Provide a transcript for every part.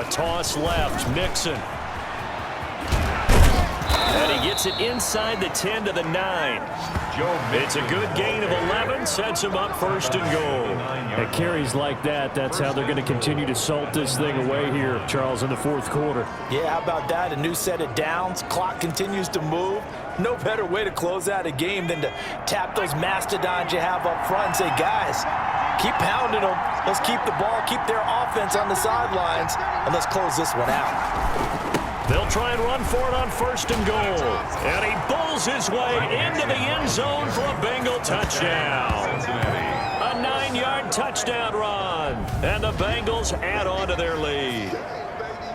A toss left, Mixon. And he gets it inside the 10 to the 9. It's a good gain of 11, sets him up first and goal. At carries like that, that's how they're going to continue to salt this thing away here, Charles, in the fourth quarter. Yeah, how about that? A new set of downs. Clock continues to move. No better way to close out a game than to tap those mastodons you have up front and say, guys, keep pounding them. Let's keep the ball, keep their offense on the sidelines, and let's close this one out. They'll try and run for it on first and goal. And he bulls his way into the end zone for a Bengal touchdown. A 9-yard touchdown run. And the Bengals add on to their lead.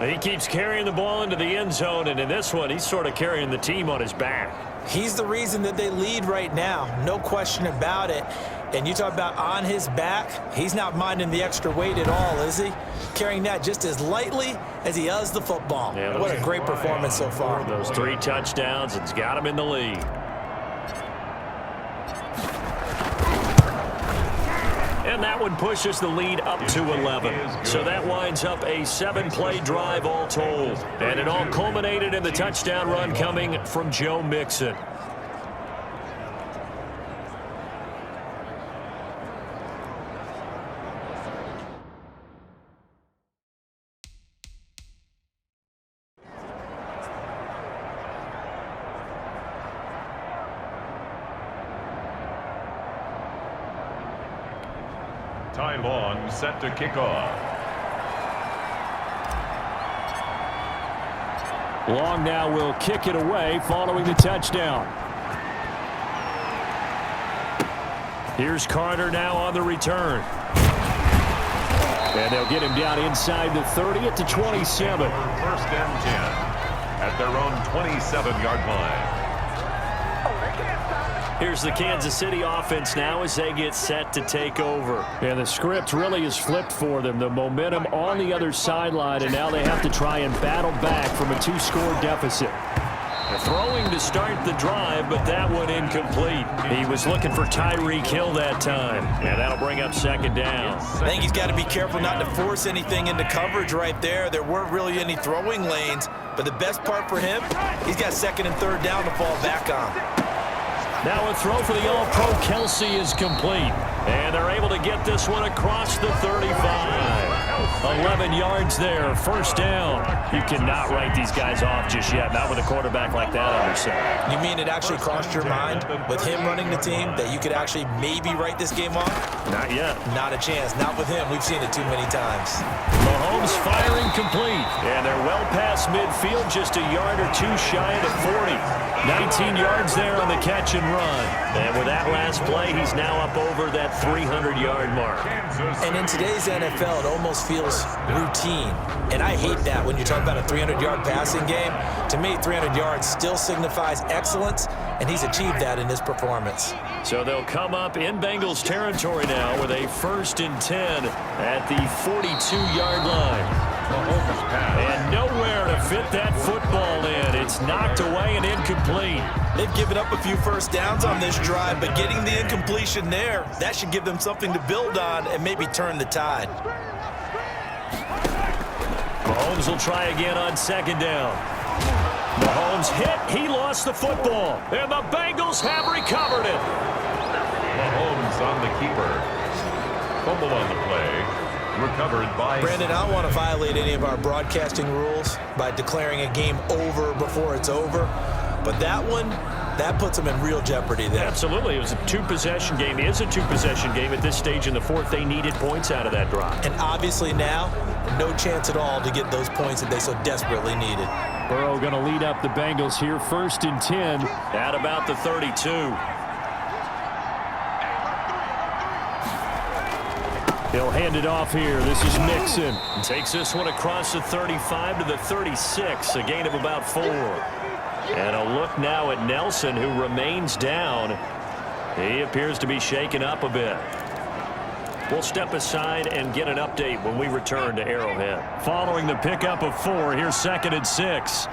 He keeps carrying the ball into the end zone, and in this one, he's sort of carrying the team on his back. He's the reason that they lead right now. No question about it. And you talk about on his back, he's not minding the extra weight at all, is he? Carrying that just as lightly as he does the football. Yeah, what a great performance so far. Those 3 touchdowns, it's got him in the lead. And that one pushes the lead up to 11. So that winds up a 7-play drive all told. And it all culminated in the touchdown run coming from Joe Mixon. Ty Long set to kick off. Long now will kick it away following the touchdown. Here's Carter now on the return. And they'll get him down inside the 30 at the 27. First and 10 at their own 27-yard line. Here's the Kansas City offense now as they get set to take over. And the script really is flipped for them. The momentum on the other sideline, and now they have to try and battle back from a 2-score deficit. Throwing to start the drive, but that one incomplete. He was looking for Tyreek Hill that time, and that'll bring up second down. I think he's got to be careful not to force anything into coverage right there. There weren't really any throwing lanes, but the best part for him, he's got second and third down to fall back on. Now a throw for the All-Pro Kelsey is complete. And they're able to get this one across the 35. 11 yards there, first down. You cannot write these guys off just yet, not with a quarterback like that on your side. You mean it actually crossed your mind with him running the team that you could actually maybe write this game off? Not yet. Not a chance. Not with him. We've seen it too many times. Mahomes firing complete. And they're well past midfield, just a yard or two shy of the 40. 19 yards there on the catch and run. And with that last play, he's now up over that 300-yard mark. And in today's NFL, it almost feels routine. And I hate that when you talk about a 300-yard passing game. To me, 300 yards still signifies excellence, and he's achieved that in this performance. So they'll come up in Bengals territory now with a 1st and 10 at the 42-yard line. And nowhere to fit that football in. It's knocked away and incomplete. They've given up a few first downs on this drive, but getting the incompletion there, that should give them something to build on and maybe turn the tide. Mahomes will try again on second down. Mahomes hit. He lost the football. And the Bengals have recovered it. Mahomes on the keeper. Fumble on the play. Recovered by Brandon, I don't want to violate any of our broadcasting rules by declaring a game over before it's over. But that one, that puts them in real jeopardy there. Absolutely. It was a 2-possession game. It is a 2-possession game at this stage in the fourth. They needed points out of that drive. And obviously now, no chance at all to get those points that they so desperately needed. Burrow going to lead up the Bengals here, 1st and 10. At about the 32. He'll hand it off here. This is Mixon. Takes this one across the 35 to the 36, a gain of about 4. And a look now at Nelson, who remains down. He appears to be shaken up a bit. We'll step aside and get an update when we return to Arrowhead. Following the pickup of 4, here's 2nd and 6.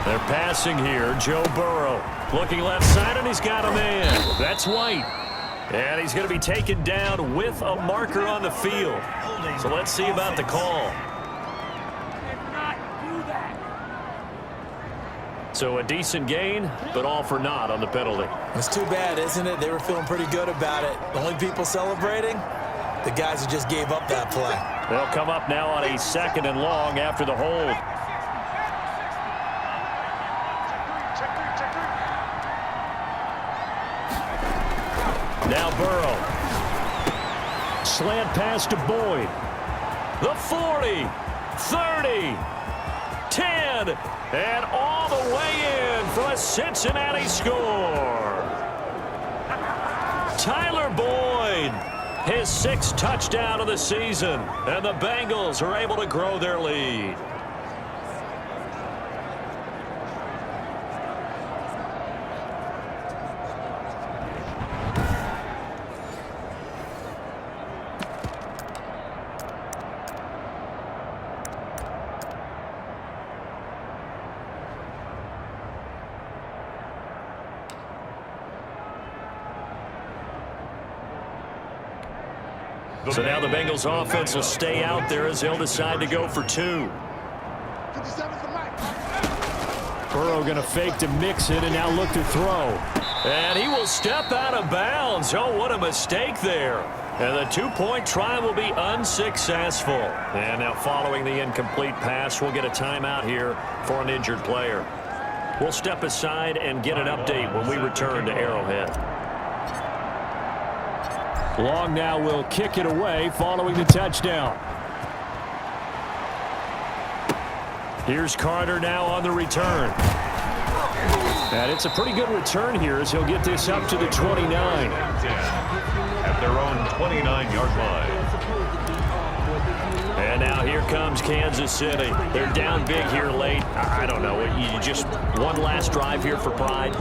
They're passing here. Joe Burrow looking left side, and he's got a man. That's White. And he's going to be taken down with a marker on the field. So let's see about the call. So a decent gain, but all for naught on the penalty. It's too bad, isn't it? They were feeling pretty good about it. The only people celebrating, the guys who just gave up that play. They'll come up now on a 2nd and long after the hold. Now Burrow. Slant pass to Boyd. The 40, 30, 10, and all the way in for a Cincinnati score. Tyler Boyd, his 6th touchdown of the season, and the Bengals are able to grow their lead. So now the Bengals offense will stay out there as they'll decide to go for 2. Burrow going to fake to mix it and now look to throw. And he will step out of bounds. Oh, what a mistake there. And the 2-point try will be unsuccessful. And now following the incomplete pass, we'll get a timeout here for an injured player. We'll step aside and get an update when we return to Arrowhead. Long now will kick it away following the touchdown. Here's Carter now on the return. And it's a pretty good return here as he'll get this up to the 29. At their own 29-yard line. And now here comes Kansas City. They're down big here late. I don't know. You just one last drive here for pride.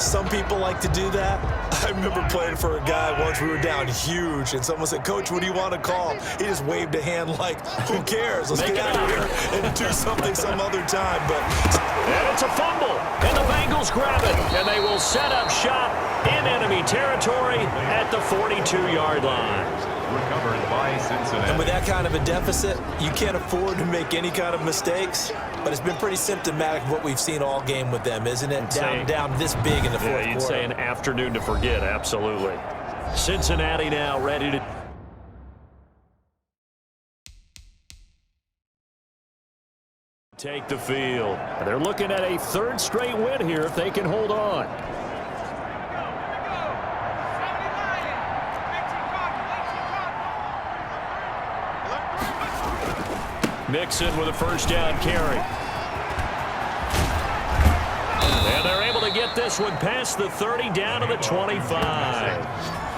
Some people like to do that. I remember playing for a guy once. We were down huge, and someone said, "Coach, what do you want to call?" He just waved a hand like, "Who cares? Let's get out of here and do something some other time." But and it's a fumble, and the Bengals grab it, and they will set up shop in enemy territory at the 42-yard line. Recovered by Cincinnati. And with that kind of a deficit, you can't afford to make any kind of mistakes. But it's been pretty symptomatic of what we've seen all game with them, isn't it? Down this big in the fourth quarter. You'd say an afternoon to forget, absolutely. Cincinnati now ready to take the field. They're looking at a 3rd straight win here if they can hold on. Mixon with a 1st down carry. And they're able to get this one past the 30 down to the 25.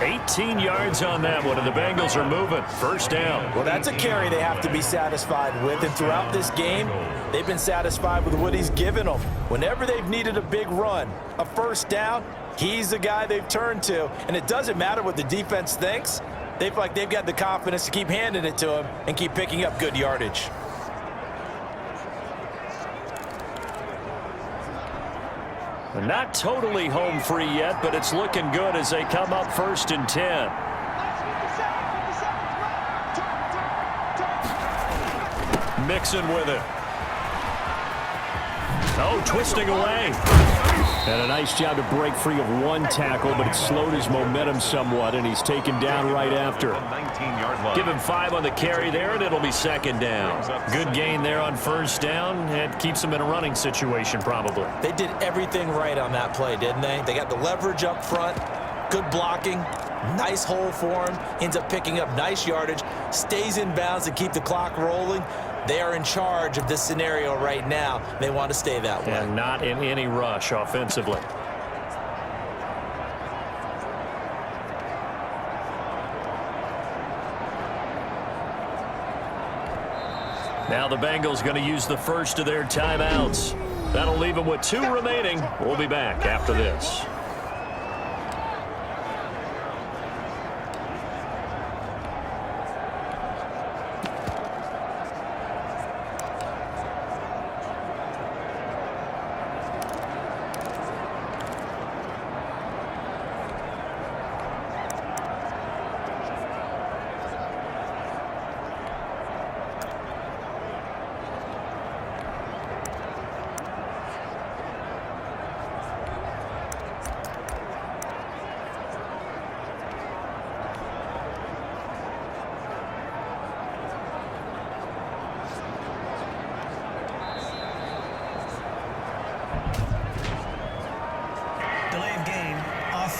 18 yards on that one, and the Bengals are moving. 1st down. Well, that's a carry they have to be satisfied with. And throughout this game, they've been satisfied with what he's given them. Whenever they've needed a big run, a 1st down, he's the guy they've turned to. And it doesn't matter what the defense thinks. They feel like they've got the confidence to keep handing it to him and keep picking up good yardage. Not totally home free yet, but it's looking good as they come up 1st and 10. Mixon with it. Oh, twisting away. And a nice job to break free of one tackle, but it slowed his momentum somewhat, and he's taken down right after. Give him 5 on the carry there, and it'll be 2nd down. Good gain there on 1st down. It keeps him in a running situation, probably. They did everything right on that play, didn't they? They got the leverage up front, good blocking, nice hole for him, ends up picking up nice yardage, stays in bounds to keep the clock rolling. They are in charge of this scenario right now. They want to stay that way. And not in any rush offensively. Now the Bengals going to use the 1st of their timeouts. That'll leave them with 2 remaining. We'll be back after this.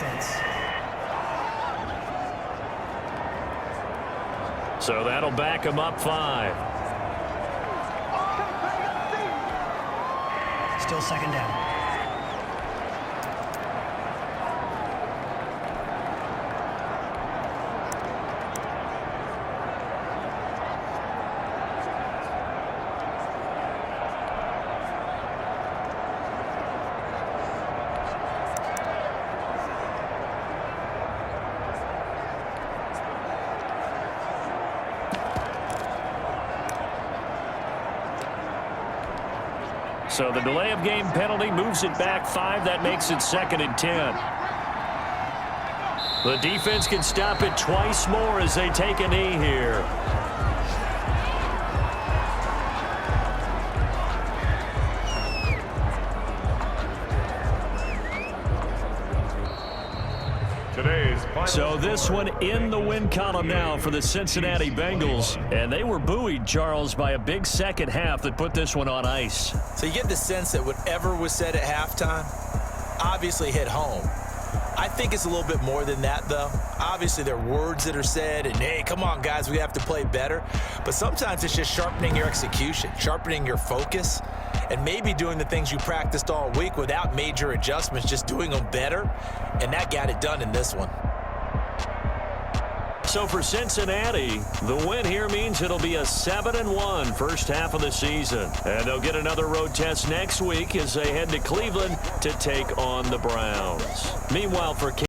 defense. So that'll back him up 5. Still second down. So the delay of game penalty moves it back 5. That makes it 2nd and 10. The defense can stop it twice more as they take a knee here. So this one in the win column now for the Cincinnati Bengals. And they were buoyed, Charles, by a big second half that put this one on ice. So you get the sense that whatever was said at halftime obviously hit home. I think it's a little bit more than that, though. Obviously, there are words that are said, and, hey, come on, guys, we have to play better. But sometimes it's just sharpening your execution, sharpening your focus, and maybe doing the things you practiced all week without major adjustments, just doing them better. And that got it done in this one. So for Cincinnati, the win here means it'll be a 7-1 first half of the season. And they'll get another road test next week as they head to Cleveland to take on the Browns. Meanwhile, for